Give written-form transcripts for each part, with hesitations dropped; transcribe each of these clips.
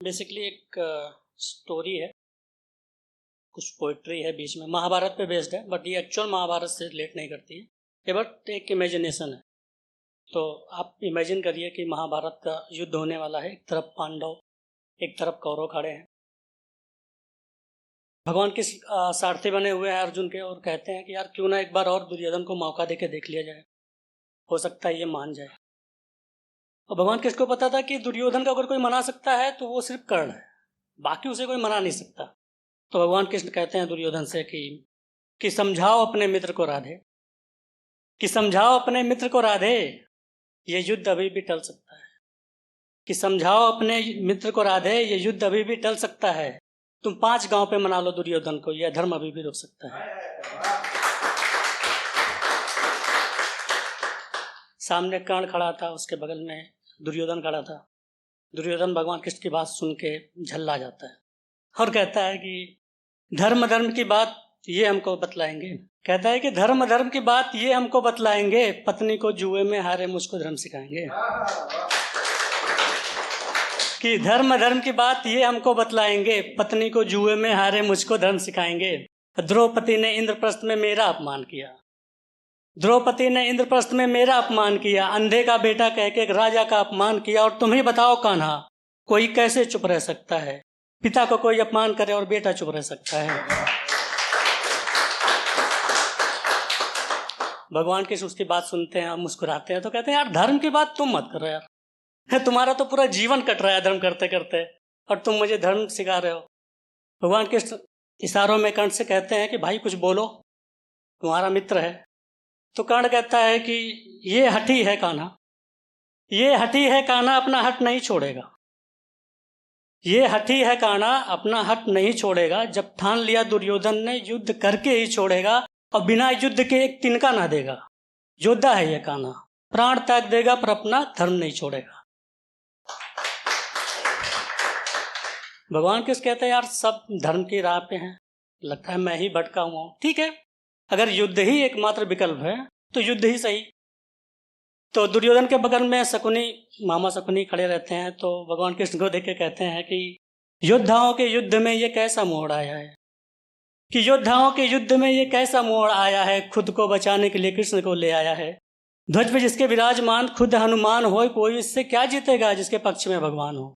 Basically एक story है, कुछ पोइट्री है बीच में, महाभारत पे बेस्ड है, बट ये एक्चुअल महाभारत से रिलेट नहीं करती है, ये बट एक इमेजिनेशन है। तो आप इमेजिन करिए कि महाभारत का युद्ध होने वाला है, एक तरफ पांडव, एक तरफ कौरव खड़े हैं। भगवान के सारथी बने हुए हैं अर्जुन के, और कहते हैं कि यार क्यों ना एक बार और दुर्योधन को मौका देके देख लिया जाए, हो सकता है ये मान जाए। और भगवान किसको पता था कि दुर्योधन को अगर कोई मना सकता है तो वो सिर्फ कर्ण है, बाकी उसे कोई मना नहीं सकता। तो भगवान कृष्ण कहते हैं दुर्योधन से कि समझाओ अपने मित्र को राधे, कि समझाओ अपने मित्र को राधे, ये युद्ध अभी भी टल सकता है। कि समझाओ अपने मित्र को राधे, ये युद्ध अभी भी टल सकता है। तुम 5 गांव पे मना लो दुर्योधन को, यह धर्म अभी भी रुक सकता है। सामने कर्ण खड़ा था, उसके बगल में दुर्योधन खड़ा था। दुर्योधन भगवान कृष्ण की बात सुन के झल्ला जाता है और कहता है कि धर्म की बात ये हमको बतलाएंगे। कहता है कि धर्म की बात ये हमको बतलाएंगे, पत्नी को जुए में हारे मुझको धर्म सिखाएंगे। कि धर्म की बात ये हमको बतलाएंगे, पत्नी को जुए में हारे मुझको धर्म सिखाएंगे। द्रौपदी ने इंद्रप्रस्थ में मेरा अपमान किया, द्रौपदी ने इंद्रप्रस्थ में मेरा अपमान किया, अंधे का बेटा कह के एक राजा का अपमान किया। और तुम ही बताओ कान्हा, कोई कैसे चुप रह सकता है? पिता को कोई अपमान करे और बेटा चुप रह सकता है? भगवान कृष्ण उसकी बात सुनते हैं और मुस्कुराते हैं, तो कहते हैं यार धर्म की बात तुम मत करो यार, तुम्हारा तो पूरा जीवन कट रहा है धर्म करते करते, और तुम मुझे धर्म सिखा रहे हो। भगवान कृष्ण इशारों में कर्ण से कहते हैं कि भाई कुछ बोलो, तुम्हारा मित्र है। तो कर्ण कहता है कि ये हठी है कान्हा, ये हठी है कान्हा, अपना हट नहीं छोड़ेगा। ये हठी है कान्हा, अपना हट नहीं छोड़ेगा। जब ठान लिया दुर्योधन ने, युद्ध करके ही छोड़ेगा, और बिना युद्ध के एक तिनका ना देगा। योद्धा है ये कान्हा, प्राण त्याग देगा पर अपना धर्म नहीं छोड़ेगा। भगवान किस कहते हैं यार सब धर्म की राह पे हैं, लगता है मैं ही भटका हुआ हूं। ठीक है, अगर युद्ध ही एकमात्र विकल्प है तो युद्ध ही सही। तो दुर्योधन के बगल में शकुनी, मामा शकुनी खड़े रहते हैं। तो भगवान कृष्ण को देख के कहते हैं कि योद्धाओं के युद्ध में ये कैसा मोड़ आया है, कि योद्धाओं के युद्ध में ये कैसा मोड़ आया है, खुद को बचाने के लिए कृष्ण को ले आया है। ध्वज पे जिसके विराजमान खुद हनुमान हो, कोई इससे क्या जीतेगा जिसके पक्ष में भगवान हो।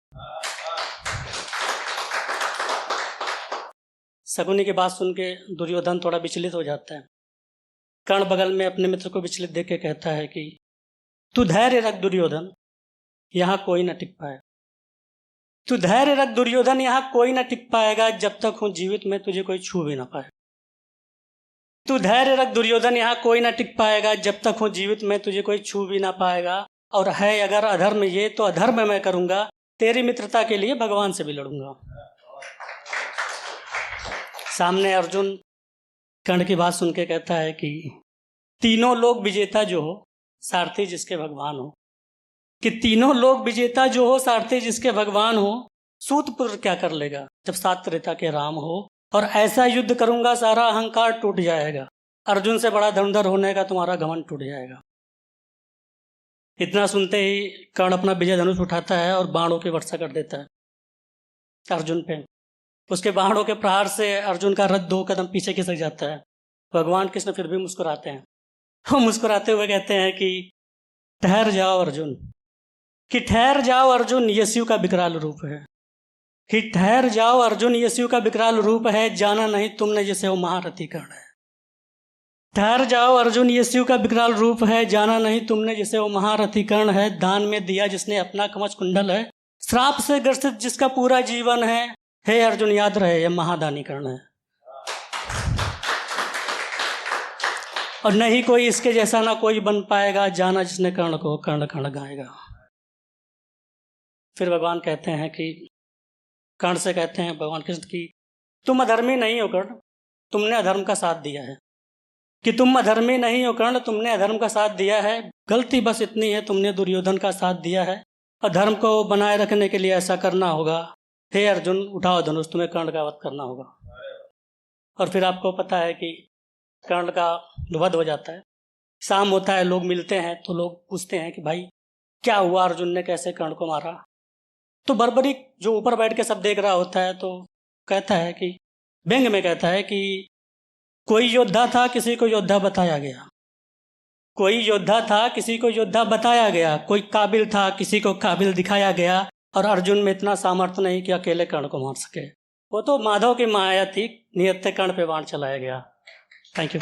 शकुनी की बात सुन के दुर्योधन थोड़ा विचलित हो जाता है। कर्ण बगल में अपने मित्र को विचलित देख के कहता है कि तू धैर्य रख दुर्योधन, यहां कोई न टिक पाए। तू धैर्य रख दुर्योधन, यहां कोई न टिक पाएगा, जब तक हूं जीवित में तुझे कोई छू भी ना पाए। तू धैर्य रख दुर्योधन, यहां कोई न टिक पाएगा, जब तक हूं जीवित में तुझे कोई छू भी ना पाएगा। और है अगर अधर्म ये, तो अधर्म मैं करूंगा, तेरी मित्रता के लिए भगवान से भी लड़ूंगा। सामने अर्जुन कर्ण की बात सुन के कहता है कि तीनों लोग विजेता जो हो, सारथी जिसके भगवान हो। कि तीनों लोग विजेता जो हो, सारथी जिसके भगवान हो, सूतपुत्र क्या कर लेगा जब सात त्रेता के राम हो। और ऐसा युद्ध करूंगा सारा अहंकार टूट जाएगा, अर्जुन से बड़ा धनुर्धर होने का तुम्हारा घमंड टूट जाएगा। इतना सुनते ही कर्ण अपना विजय धनुष उठाता है और बाणों की वर्षा कर देता है अर्जुन पे। उसके बाणों के प्रहार से अर्जुन का रथ 2 कदम पीछे खिसक जाता है। भगवान कृष्ण फिर भी मुस्कुराते हैं, वो मुस्कुराते हुए कहते हैं कि ठहर जाओ अर्जुन, कि ठहर जाओ अर्जुन, यशु का विकराल रूप है। कि ठहर जाओ अर्जुन, यशु का विकराल रूप है, जाना नहीं तुमने जिसे वो महारथी कर्ण है। ठहर जाओ अर्जुन, यशु का विकराल रूप है, जाना नहीं तुमने जिसे वो महारथी कर्ण है। दान में दिया जिसने अपना कवच कुंडल है, श्राप से ग्रसित जिसका पूरा जीवन है। हे अर्जुन याद रहे ये महादानी कर्ण है, और नहीं कोई इसके जैसा ना कोई बन पाएगा, जाना जिसने कर्ण को कर्ण कर्ण गाएगा। फिर भगवान कहते हैं कि कर्ण से कहते हैं भगवान कृष्ण की तुम अधर्मी नहीं हो कर्ण, तुमने अधर्म का साथ दिया है। कि तुम अधर्मी नहीं हो कर्ण, तुमने अधर्म का साथ दिया है। गलती बस इतनी है, तुमने दुर्योधन का साथ दिया है, और धर्म को बनाए रखने के लिए ऐसा करना होगा। हे अर्जुन उठाओ धनुष, तुम्हें कर्ण का वध करना होगा। और फिर आपको पता है कि कर्ण का वध हो जाता है। शाम होता है, लोग मिलते हैं, तो लोग पूछते हैं कि भाई क्या हुआ, अर्जुन ने कैसे कर्ण को मारा। तो बर्बरी जो ऊपर बैठ के सब देख रहा होता है तो कहता है कि व्यंग में कहता है कि कोई योद्धा था, किसी को योद्धा बताया गया। कोई योद्धा था, किसी को योद्धा बताया गया। कोई काबिल था, किसी को काबिल दिखाया गया। और अर्जुन में इतना सामर्थ्य नहीं कि अकेले कर्ण को मार सके। वो तो माधव की माया थी, नियत कर्ण पे बाण चलाया गया। Thank you.